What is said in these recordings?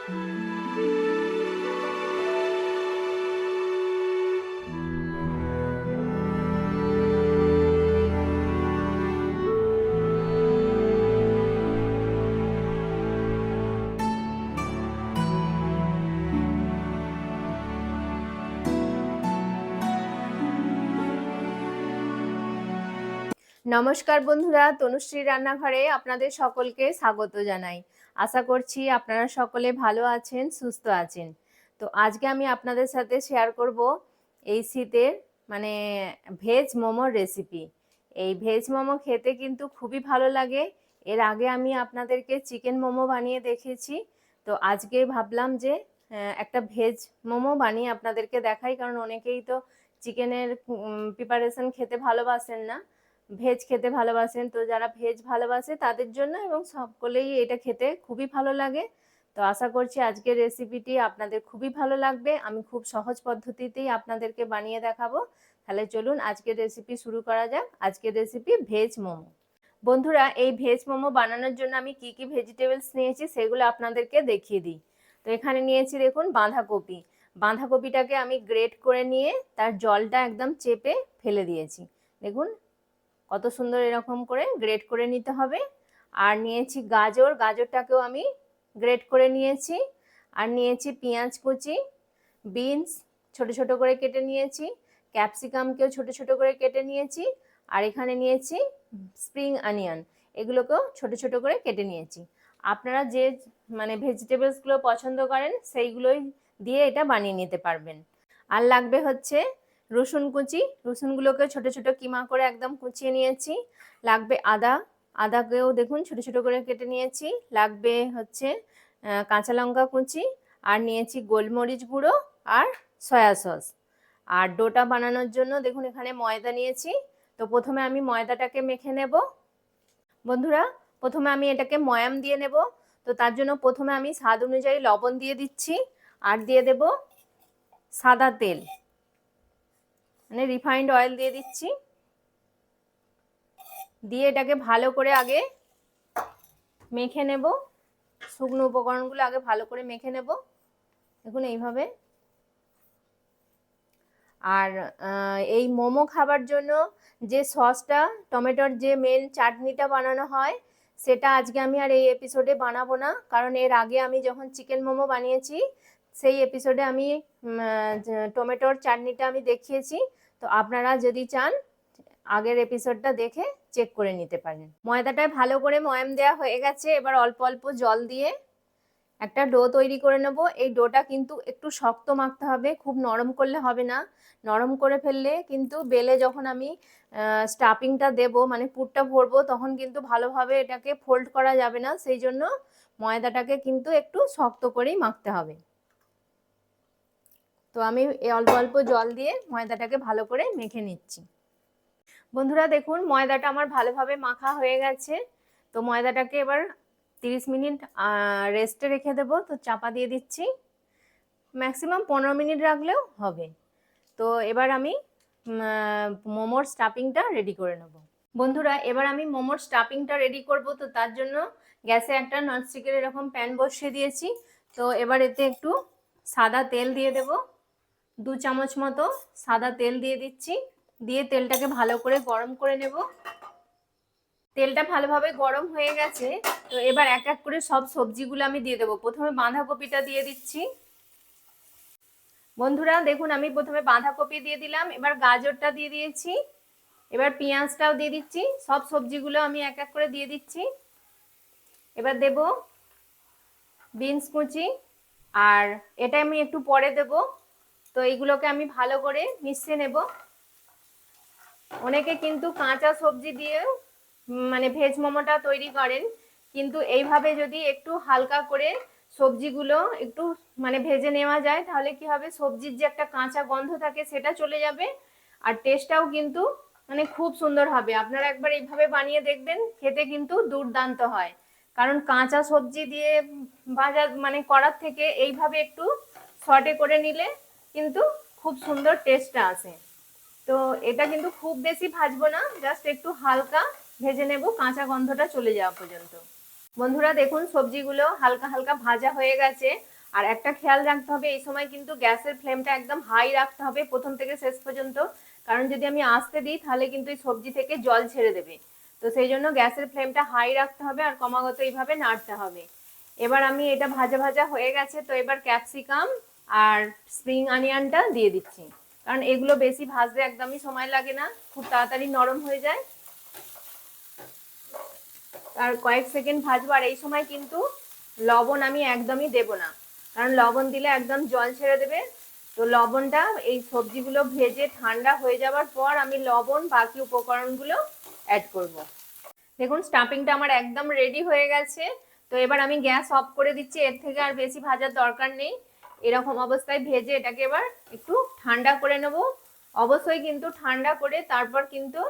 নমস্কার বন্ধুরা, তনুশ্রী রান্নাঘরে আপনাদের সকলকে স্বাগত জানাই। আশা করছি আপনারা সকলে ভালো আছেন, সুস্থ আছেন। তো আজকে আমি আপনাদের সাথে শেয়ার করব এই শীতের মানে ভেজ মোমোর রেসিপি। এই ভেজ মোমো খেতে কিন্তু খুবই ভালো লাগে। এর আগে আমি আপনাদেরকে চিকেন মোমো বানিয়ে দেখিয়েছি। তো আজকে ভাবলাম যে একটা ভেজ মোমো বানিয়ে আপনাদেরকে দেখাই, কারণ অনেকেই তো চিকেনের প্রিপারেশন খেতে ভালোবাসেন না, ভেজ খেতে ভালোবাসেন। তো যারা ভেজ ভালোবাসে তাদের জন্য এবং সকলেই এটা খেতে খুবই ভালো লাগে। তো আশা করছি আজকের রেসিপিটি আপনাদের খুবই ভালো লাগবে। আমি খুব সহজ পদ্ধতিতেই আপনাদেরকে বানিয়ে দেখাবো। তাহলে চলুন আজকের রেসিপি শুরু করা যাক। আজকের রেসিপি ভেজ মোমো। বন্ধুরা, এই ভেজ মোমো বানানোর জন্য আমি কি কি ভেজিটেবলস নিয়েছি সেগুলো আপনাদেরকে দেখিয়ে দিই। তো এখানে নিয়েছি দেখুন বাঁধাকপি। বাঁধাকপিটাকে আমি গ্রেট করে নিয়ে তার জলটা একদম চেপে ফেলে দিয়েছি। দেখুন কত সুন্দর এরকম করে গ্রেট করে নিতে হবে। আর নিয়েছি গাজর, গাজরটাকেও আমি গ্রেট করে নিয়েছি। আর নিয়েছি পেঁয়াজ কুচি, বিনস ছোট ছোট করে কেটে নিয়েছি, ক্যাপসিকামকেও ছোট ছোট করে কেটে নিয়েছি। আর এখানে নিয়েছি স্প্রিং অনিয়ন, এগুলোকেও ছোট ছোট করে কেটে নিয়েছি। আপনারা যে ভেজিটেবলসগুলো পছন্দ করেন সেইগুলোই দিয়ে এটা বানিয়ে নিতে পারবেন। আর লাগবে হচ্ছে রসুন কুচি, রসুনগুলোকে ছোট ছোট কিমা করে একদম কুচিয়ে নিয়েছি। লাগবে আদা, আদাকেও দেখুন ছোট ছোট করে কেটে নিয়েছি। লাগবে হচ্ছে কাঁচা লঙ্কা কুচি, আর নিয়েছি গোলমরিচ গুঁড়ো আর সয়া সস। আর ডোটা বানানোর জন্য দেখুন এখানে ময়দা নিয়েছি। তো প্রথমে আমি ময়দাটাকে মেখে নেব। বন্ধুরা, প্রথমে আমি এটাকে ময়াম দিয়ে নেব। তো তার জন্য প্রথমে আমি স্বাদ অনুযায়ী লবণ দিয়ে দিচ্ছি, আর দিয়ে দেব সাদা তেল, মানে রিফাইন্ড অয়েল দিয়ে দিচ্ছি। দিয়ে এটাকে ভালো করে আগে মেখে নেব। শুকনো উপকরণগুলো আগে ভালো করে মেখে নেব, দেখুন এইভাবে। আর এই মোমো খাবার জন্য যে সসটা, টমেটোর যে মেন চাটনিটা বানানো হয়, সেটা আজকে আমি আর এই এপিসোডে বানাবো না, কারণ এর আগে আমি যখন চিকেন মোমো বানিয়েছি সেই এপিসোডে আমি টমেটোর চাটনিটা আমি দেখিয়েছি। তো আপনারা যদি চান আগের এপিসোডটা দেখে চেক করে নিতে পারেন। ময়দাটায় ভালো করে ময়াম দেওয়া হয়ে গেছে। এবার অল্প অল্প জল দিয়ে একটা ডো তৈরি করে নেব। এই ডোটা কিন্তু একটু শক্ত মাখতে হবে, খুব নরম করলে হবে না। নরম করে ফেললে কিন্তু বেলে যখন আমি স্টাফিংটা দেব, মানে পুরটা ভরবো, তখন কিন্তু ভালোভাবে এটাকে ফোল্ড করা যাবে না। সেই জন্য ময়দাটাকে কিন্তু একটু শক্ত করেই মাখতে হবে। তো আমি এই অল্প অল্প জল দিয়ে ময়দাটাকে ভালো করে মেখে নিচ্ছি। বন্ধুরা দেখুন ময়দাটা আমার ভালোভাবে মাখা হয়ে গেছে। তো ময়দাটাকে এবার 30 মিনিট রেস্টে রেখে দেবো। তো চাপা দিয়ে দিচ্ছি, ম্যাক্সিমাম 15 মিনিট রাখলেও হবে। তো এবার আমি মোমোর স্টাফিংটা রেডি করে নেব। বন্ধুরা, এবার আমি মোমোর স্টাফিংটা রেডি করব। তো তার জন্য গ্যাসে একটা ননস্টিকের এরকম প্যান বসিয়ে দিয়েছি। তো এবার এতে একটু সাদা তেল দিয়ে দেব, 2 চামচ মতো সাদা তেল দিয়ে দিচ্ছি। দিয়ে তেলটাকে ভালো করে গরম করে নেব। তেলটা ভালোভাবে গরম হয়ে গেছে। তো এবার এক এক করে সব সবজিগুলো আমি দিয়ে দেবো। প্রথমে বাঁধাকপিটা দিয়ে দিচ্ছি। বন্ধুরা দেখুন আমি প্রথমে বাঁধাকপি দিয়ে দিলাম, এবার গাজরটা দিয়ে দিয়েছি, এবার পেঁয়াজটাও দিয়ে দিচ্ছি। সব সবজিগুলো আমি এক এক করে দিয়ে দিচ্ছি। এবার দেব বিনস কুচি, আর এটা আমি একটু পরে দেব। তো এইগুলোকে আমি ভালো করে মিশিয়ে নেব। অনেকে কিন্তু কাঁচা সবজি দিয়ে ভেজ মোমোটা তৈরি করেন, কিন্তু এইভাবে যদি একটু হালকা করে সবজিগুলো একটু ভেজে নেওয়া যায়, তাহলে কি হবে, সবজির যে একটা কাঁচা গন্ধ থাকে সেটা চলে যাবে। আর টেস্টটাও কিন্তু খুব সুন্দর হবে। আপনারা একবার এইভাবে বানিয়ে দেখবেন, খেতে কিন্তু দুর্দান্ত হয়। কারণ কাঁচা সবজি দিয়ে ভাজা করার থেকে এইভাবে একটু সটে করে নিলে কিন্তু খুব সুন্দর টেস্টটা আসে। তো এটা কিন্তু খুব বেশি ভাজবো না, জাস্ট একটু হালকা ভেজে নেব, কাঁচা গন্ধটা চলে যাওয়া পর্যন্ত। বন্ধুরা দেখুন সবজিগুলো হালকা হালকা ভাজা হয়ে গেছে। আর একটা খেয়াল রাখতে হবে, এই সময় কিন্তু গ্যাসের ফ্লেমটা একদম হাই রাখতে হবে প্রথম থেকে শেষ পর্যন্ত, কারণ যদি আমি আস্তে দিই তাহলে কিন্তু এই সবজি থেকে জল ছেড়ে দেবে। তো সেই জন্য গ্যাসের ফ্লেমটা হাই রাখতে হবে আর ক্রমাগত এইভাবে নাড়তে হবে। এবার আমি এটা ভাজা ভাজা হয়ে গেছে, তো এবার ক্যাপসিকাম আর স্প্রিং অনিয়নটা দিয়ে দিচ্ছি, কারণ এগুলো বেশি ভাজতে একদমই সময় লাগে না, খুব তাড়াতাড়ি নরম হয়ে যায়। আর কয়েক সেকেন্ড ভাজবো। আর এই সময় কিন্তু লবণ আমি একদমই দেব না, কারণ লবণ দিলে একদম জল ছেড়ে দেবে। তো লবণটা এই সবজিগুলো ভেজে ঠান্ডা হয়ে যাওয়ার পর আমি লবণ বাকি উপকরণগুলো অ্যাড করব। দেখুন স্টাফিংটা আমার একদম রেডি হয়ে গেছে। তো এবার আমি গ্যাস অফ করে দিচ্ছি, এর থেকে আর বেশি ভাজার দরকার নেই। এরকম অবস্থায় ভেজে এটাকে এবার একটু ঠান্ডা করে নেব। অবশ্যই কিন্তু ঠান্ডা করে তারপর কিন্তু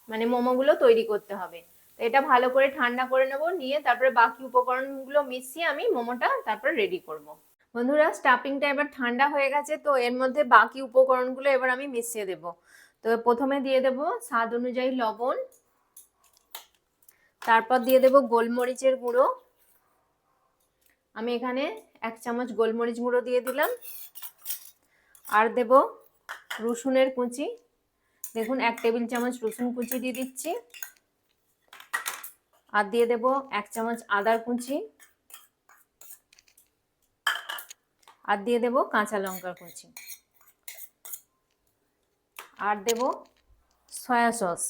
মানে মোমোগুলো তৈরি করতে হবে। তো এটা ভালো করে ঠান্ডা করে নেব, নিয়ে তারপরে বাকি উপকরণগুলো মিশিয়ে আমি মোমোটা তারপর রেডি করব। বন্ধুরা স্টাফিংটা এবার ঠান্ডা হয়ে গেছে, তো এর মধ্যে বাকি উপকরণগুলো এবার আমি মিশিয়ে দেব। তো প্রথমে দিয়ে দেব স্বাদ অনুযায়ী লবণ, তারপর দিয়ে দেব গোলমরিচের গুঁড়ো। আমি এখানে 1 চামচ গোলমরিচ গুঁড়ো দিয়ে দিলাম। আর দেব রসুনের কুচি, দেখুন 1 টেবিল চামচ রসুন কুচি দিয়ে দিচ্ছি। আর দিয়ে দেব 1 চামচ আদার কুচি। আর দিয়ে দেব কাঁচা লঙ্কার কুচি। আর দেব সয়া সস,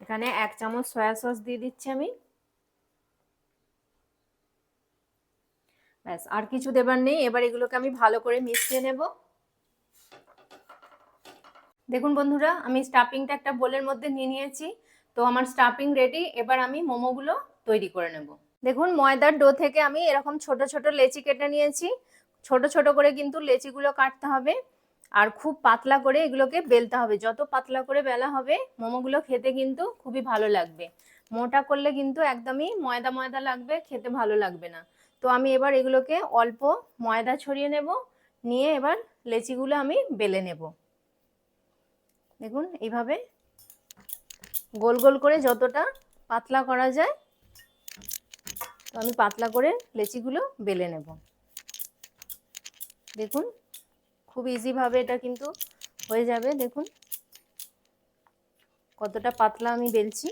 এখানে 1 চামচ সয়া সস দিয়ে দিচ্ছি আমি। ব্যাস, আর কিছু দেবার নেই। এবার এগুলোকে আমি ভালো করে মিশিয়ে নেব। দেখুন বন্ধুরা, আমি স্টাফিংটা একটা বোলের মধ্যে নিয়ে নিয়েছি। তো আমার স্টাফিং রেডি। এবার আমি মোমোগুলো তৈরি করে নেব। দেখুন ময়দার ডো থেকে আমি এরকম ছোট ছোট লেচি কেটে নিয়েছি। ছোট ছোট করে কিন্তু লেচিগুলো কাটতে হবে, আর খুব পাতলা করে এগুলোকে বেলতে হবে। যত পাতলা করে বেলা হবে মোমোগুলো খেতে কিন্তু খুবই ভালো লাগবে। মোটা করলে কিন্তু একদমই ময়দা ময়দা লাগবে, খেতে ভালো লাগবে না। তো আমি এবার এগুলোকে অল্প ময়দা ছড়িয়ে নেব, নিয়ে এবার লেচিগুলো আমি বেলে নেব। দেখুন এইভাবে গোল গোল করে যতটা পাতলা করা যায়, তো আমি পাতলা করে লেচিগুলো বেলে নেব। দেখুন খুব ইজিভাবে এটা কিন্তু হয়ে যাবে। দেখুন কতটা পাতলা আমি বেলছি।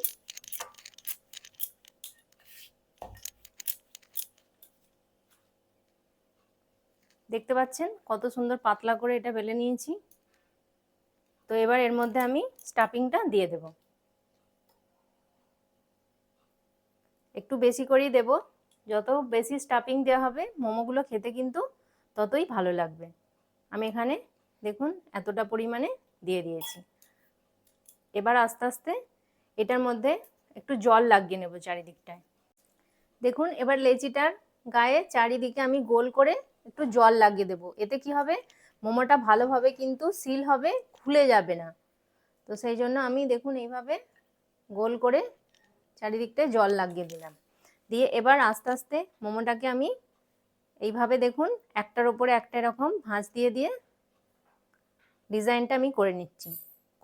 দেখতে পাচ্ছেন কত সুন্দর পাতলা করে এটা বেলে নিয়েছি। তো এবার এর মধ্যে আমি স্টাফিংটা দিয়ে দেব। একটু বেশি করেই দেব, যত বেশি স্টাফিং দেওয়া হবে মোমোগুলো খেতে কিন্তু ততই ভালো লাগবে। আমি এখানে দেখুন এতটা পরিমাণে দিয়ে দিয়েছি। এবার আস্তে আস্তে এটার মধ্যে একটু জল লাগিয়ে নেব চারিদিকটায়। দেখুন এবার লেচিটার গায়ে চারিদিকে আমি গোল করে একটু জল লাগিয়ে দেব। এতে কি হবে, মোমোটা ভালোভাবে কিন্তু সিল হবে, খুলে যাবে না। তো সেই জন্য আমি দেখুন এইভাবে গোল করে চারিদিকটায় জল লাগিয়ে দিলাম। দিয়ে এবার আস্তে আস্তে মোমোটাকে আমি এইভাবে দেখুন একটার ওপরে একটা এরকম ভাঁজ দিয়ে দিয়ে ডিজাইনটা আমি করে নিচ্ছি।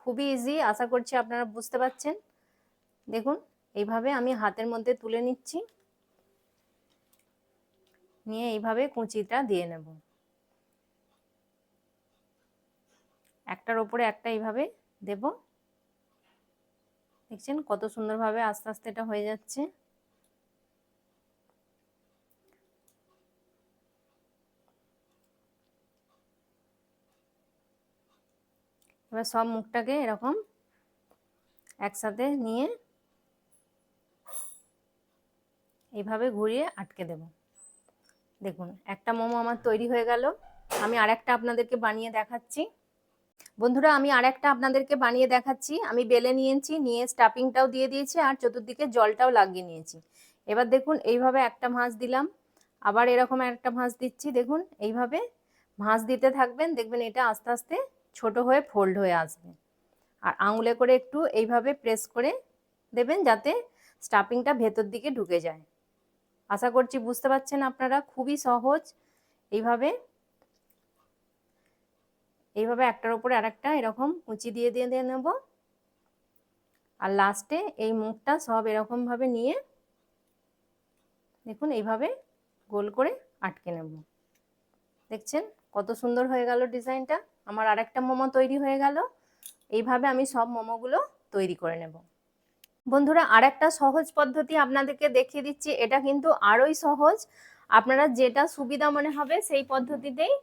খুবই ইজি, আশা করছি আপনারা বুঝতে পারছেন। দেখুন এইভাবে আমি হাতের মধ্যে তুলে নিচ্ছি, নিয়ে এইভাবে কুঁচিটা দিয়ে নেব। একটার ওপরে একটা এইভাবে দেব। দেখছেন কত সুন্দরভাবে আস্তে আস্তে এটা হয়ে যাচ্ছে। এবার সব মুখটাকে এরকম একসাথে নিয়ে এইভাবে ঘুরিয়ে আটকে দেব। দেখুন একটা মোমো আমার তৈরি হয়ে গেল। আমি আরেকটা আপনাদেরকে বানিয়ে দেখাচ্ছি। বন্ধুরা আমি আরেকটা আপনাদেরকে বানিয়ে দেখাচ্ছি। আমি বেলে নিয়েছি, নিয়ে স্টাফিংটাও দিয়ে দিয়েছি আর চতুর্দিকে জলটাও লাগিয়ে নিয়েছি। এবার দেখুন এইভাবে একটা ভাঁজ দিলাম, আবার এরকম একটা ভাঁজ দিচ্ছি। দেখুন এইভাবে ভাঁজ দিতে থাকবেন, দেখবেন এটা আস্তে আস্তে ছোট হয়ে ফোল্ড হয়ে আসবে। আর আঙুলে করে একটু এইভাবে প্রেস করে দেবেন যাতে স্টাফিংটা ভেতর দিকে ঢুকে যায়। আশা করছি বুঝতে পারছেন আপনারা, খুবই সহজ। এইভাবে এইভাবে একটার উপরে আরেকটা এরকম কুচি দিয়ে দিয়ে দিয়ে নেব। আর লাস্টে এই মুখটা সব এরকম ভাবে নিয়ে দেখুন এইভাবে গোল করে আটকে নেব। দেখছেন কত সুন্দর হয়ে গেল ডিজাইনটা। আমার আরেকটা মোমো তৈরি হয়ে গেল। এইভাবে আমি সব মোমোগুলো তৈরি করে নেব। বন্ধুরা, আরেকটা সহজ পদ্ধতি আপনাদেরকে দেখিয়ে দিচ্ছি। এটা কিন্তু আরোই সহজ। আপনারা যেটা সুবিধা মনে হবে সেই পদ্ধতিতেই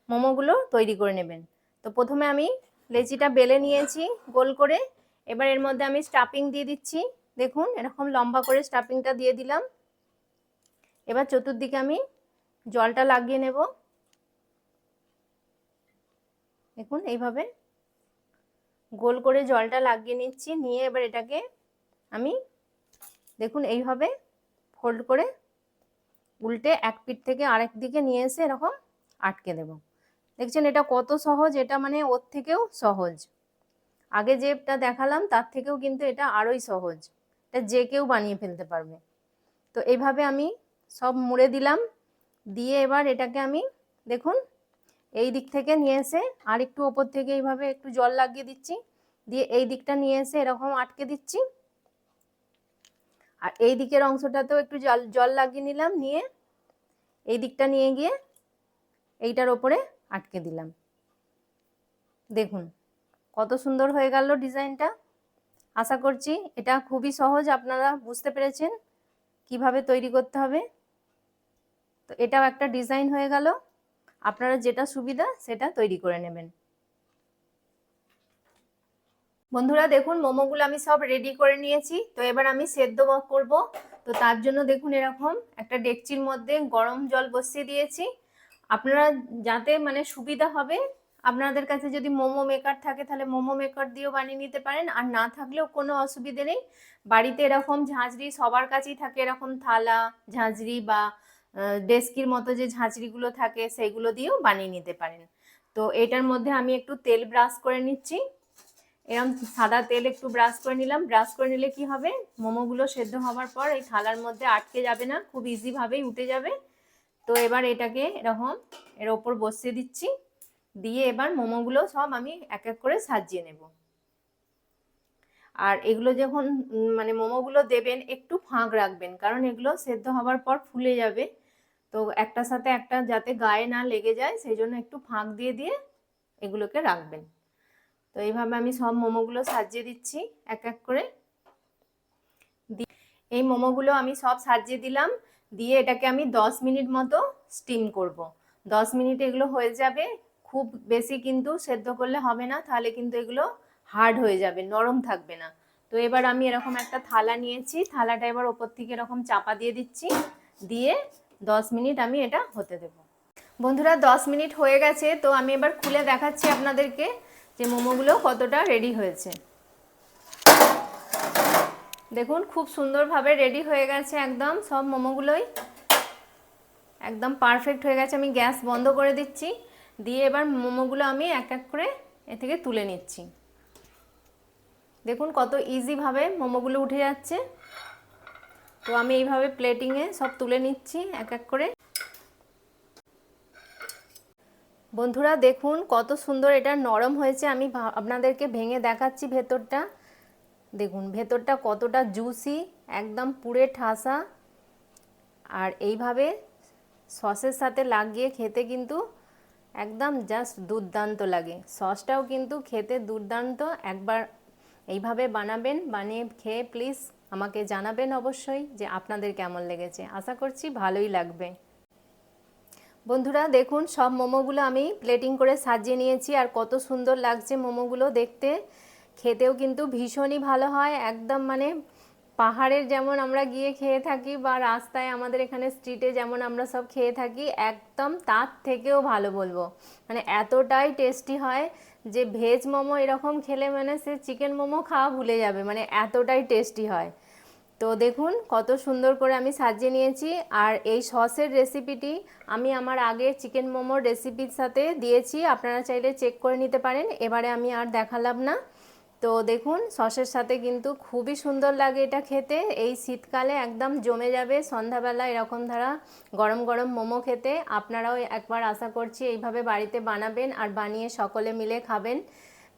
মোমোগুলো তৈরি করে নেবেন। তো প্রথমে আমি লেচিটা বেলে নিয়েছি গোল করে। এবার এর মধ্যে আমি স্টাফিং দিয়ে দিচ্ছি। দেখুন এরকম লম্বা করে স্টাফিংটা দিয়ে দিলাম। এবার চতুর্দিকে আমি জলটা লাগিয়ে নেব। দেখুন এইভাবে গোল করে জলটা লাগিয়ে নিচ্ছি। নিয়ে এবার এটাকে আমি দেখুন এইভাবে ফোল্ড করে উল্টে এক পিঠ থেকে আরেক দিকে নিয়ে এসে এরকম আটকে দেব। দেখছেন এটা কত সহজ। এটা মানে ওর থেকেও সহজ। আগে যেটা দেখালাম তার থেকেও কিন্তু এটা আরোই সহজ। এটা যে কেউ বানিয়ে ফেলতে পারবে। তো এইভাবে আমি সব মুড়ে দিলাম। দিয়ে এবার এটাকে আমি দেখুন এই দিক থেকে নিয়ে এসে আর একটু ওপর থেকে এইভাবে একটু জল লাগিয়ে দিচ্ছি। দিয়ে এই দিকটা নিয়ে এসে এরকম আটকে দিচ্ছি। আর এই দিকের অংশটাতেও একটু জল লাগিয়ে নিলাম। নিয়ে এই দিকটা নিয়ে গিয়ে এইটার ওপরে আটকে দিলাম। দেখুন কত সুন্দর হয়ে গেল ডিজাইনটা। আশা করছি এটা খুবই সহজ। আপনারা বুঝতে পেরেছেন কিভাবে তৈরি করতে হবে। তো এটাও একটা ডিজাইন হয়ে গেল। আপনারা যেটা সুবিধা সেটা তৈরি করে নেবেন। বন্ধুরা দেখুন মোমোগুলো আমি সব রেডি করে নিয়েছি। তো এবার আমি সেদ্ধ করব। তো তার জন্য দেখুন এরকম একটা ডেকচির মধ্যে গরম জল বসিয়ে দিয়েছি। আপনারা যাতে মানে সুবিধা হবে, আপনাদের কাছে যদি মোমো মেকার থাকে তাহলে মোমো মেকার দিয়েও বানিয়ে নিতে পারেন। আর না থাকলেও কোনো অসুবিধে নেই। বাড়িতে এরকম ঝাঁঝরি সবার কাছেই থাকে, এরকম থালা ঝাঁঝরি বা ডেস্কির মতো যে ঝাঁঝরিগুলো থাকে সেইগুলো দিয়েও বানিয়ে নিতে পারেন। তো এটার মধ্যে আমি একটু তেল ব্রাশ করে নিচ্ছি। এরকম সাদা তেল একটু ব্রাশ করে নিলাম। ব্রাশ করে নিলে কি হবে, মোমোগুলো সেদ্ধ হওয়ার পর এই থালার মধ্যে আটকে যাবে না, খুব ইজিভাবেই উঠে যাবে। তো এবার এটাকে এরকম এর ওপর বসিয়ে দিচ্ছি। দিয়ে এবার মোমোগুলো সব আমি এক এক করে সাজিয়ে নেব। আর এগুলো যখন মানে মোমোগুলো দেবেন একটু ফাঁক রাখবেন, কারণ এগুলো সেদ্ধ হওয়ার পর ফুলে যাবে। তো একটার সাথে একটা যাতে গায়ে না লেগে যায় সেই জন্য একটু ফাঁক দিয়ে দিয়ে এগুলোকে রাখবেন। তো এইভাবে আমি সব মোমোগুলো সাজিয়ে দিচ্ছি এক এক করে। এই মোমোগুলো আমি সব সাজিয়ে দিলাম। দিয়ে এটাকে আমি 10 মিনিট মতো স্টিম করব। 10 মিনিটে এগুলো হয়ে যাবে। খুব বেশি কিন্তু সেদ্ধ করলে হবে না, তাহলে কিন্তু এগুলো হার্ড হয়ে যাবে, নরম থাকবে না। তো এবার আমি এরকম একটা থালা নিয়েছি। থালাটা এবার ওপর থেকে এরকম চাপা দিয়ে দিচ্ছি। দিয়ে 10 মিনিট আমি এটা হতে দেব। বন্ধুরা 10 মিনিট হয়ে গেছে। তো আমি এবার খুলে দেখাচ্ছি আপনাদেরকে যে মোমোগুলো কতটা রেডি হয়েছে। দেখুন খুব সুন্দরভাবে রেডি হয়ে গেছে একদম সব মোমোগুলোই একদম পারফেক্ট হয়ে গেছে। আমি গ্যাস বন্ধ করে দিচ্ছি। দিয়ে এবার মোমোগুলো আমি এক এক করে এ থেকে তুলে নিচ্ছি। দেখুন কত ইজিভাবে মোমোগুলো উঠে যাচ্ছে। তো আমি এইভাবে প্লেটিংয়ে সব তুলে নিচ্ছি এক এক করে। বন্ধুরা দেখুন কত সুন্দর এটা নরম হয়েছে। আমি আপনাদেরকে ভেঙে দেখাচ্ছি ভেতরটা। দেখুন ভেতরটা কতটা জুসি, একদম পুরে ঠাসা। আর এইভাবে সসের সাথে লাগিয়ে খেতে কিন্তু একদম জাস্ট দুর্দান্ত লাগে। সসটাও কিন্তু খেতে দুর্দান্ত। একবার এইভাবে বানাবেন, বানিয়ে খেয়ে প্লিজ আমাকে জানাবেন অবশ্যই যে আপনাদের কেমন লেগেছে। আশা করছি ভালোই লাগবে। বন্ধুরা দেখুন সব মোমোগুলো আমি প্লেটিং করে সাজিয়ে নিয়েছি। আর কত সুন্দর লাগছে মোমোগুলো দেখতে। খেতেও কিন্তু ভীষণই ভালো হয়। একদম মানে পাহাড়ের যেমন আমরা গিয়ে খেয়ে থাকি বা রাস্তায় আমাদের এখানে স্ট্রিটে যেমন আমরা সব খেয়ে থাকি, একদম তার থেকেও ভালো বলবো। মানে এতটাই টেস্টি হয় যে ভেজ মোমো এরকম খেলে মানে সে চিকেন মোমো খাওয়া ভুলে যাবে, মানে এতটাই টেস্টি হয়। তো দেখুন কত সুন্দর করে আমি সাজিয়ে নিয়েছি। আর এই সসের রেসিপিটি আমি আমার আগে চিকেন মোমোর রেসিপির সাথে দিয়েছি, আপনারা চাইলে চেক করে নিতে পারেন। এবারে আমি আর দেখালাম না। তো দেখুন সসের সাথে কিন্তু খুবই সুন্দর লাগে এটা খেতে। এই শীতকালে একদম জমে যাবে সন্ধ্যাবেলা এরকম ধারা গরম গরম মোমো খেতে। আপনারাও একবার আশা করছি এইভাবে বাড়িতে বানাবেন আর বানিয়ে সকলে মিলে খাবেন।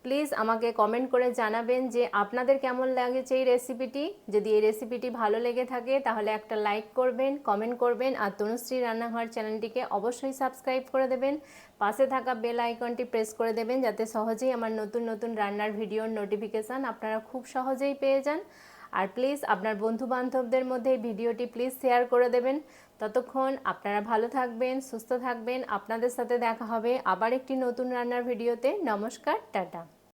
প্লিজ আমাকে কমেন্ট করে জানাবেন যে আপনাদের কেমন লাগেছে এই রেসিপিটি। যদি এই রেসিপিটি ভালো লেগে থাকে তাহলে একটা লাইক করবেন, কমেন্ট করবেন, আর তনুশ্রী রান্নাঘর চ্যানেলটিকে অবশ্যই সাবস্ক্রাইব করে দেবেন। পাশে থাকা বেল আইকনটি প্রেস করে দেবেন যাতে সহজেই আমার নতুন নতুন রান্নার ভিডিওর নোটিফিকেশান আপনারা খুব সহজেই পেয়ে যান। আর প্লিজ আপনার বন্ধু বান্ধবদের মধ্যে এই ভিডিওটি প্লিজ শেয়ার করে দেবেন। ততক্ষণ আপনারা ভালো থাকবেন, সুস্থ থাকবেন। আপনাদের সাথে দেখা হবে আবার একটি নতুন রান্নার ভিডিওতে। নমস্কার, টাটা।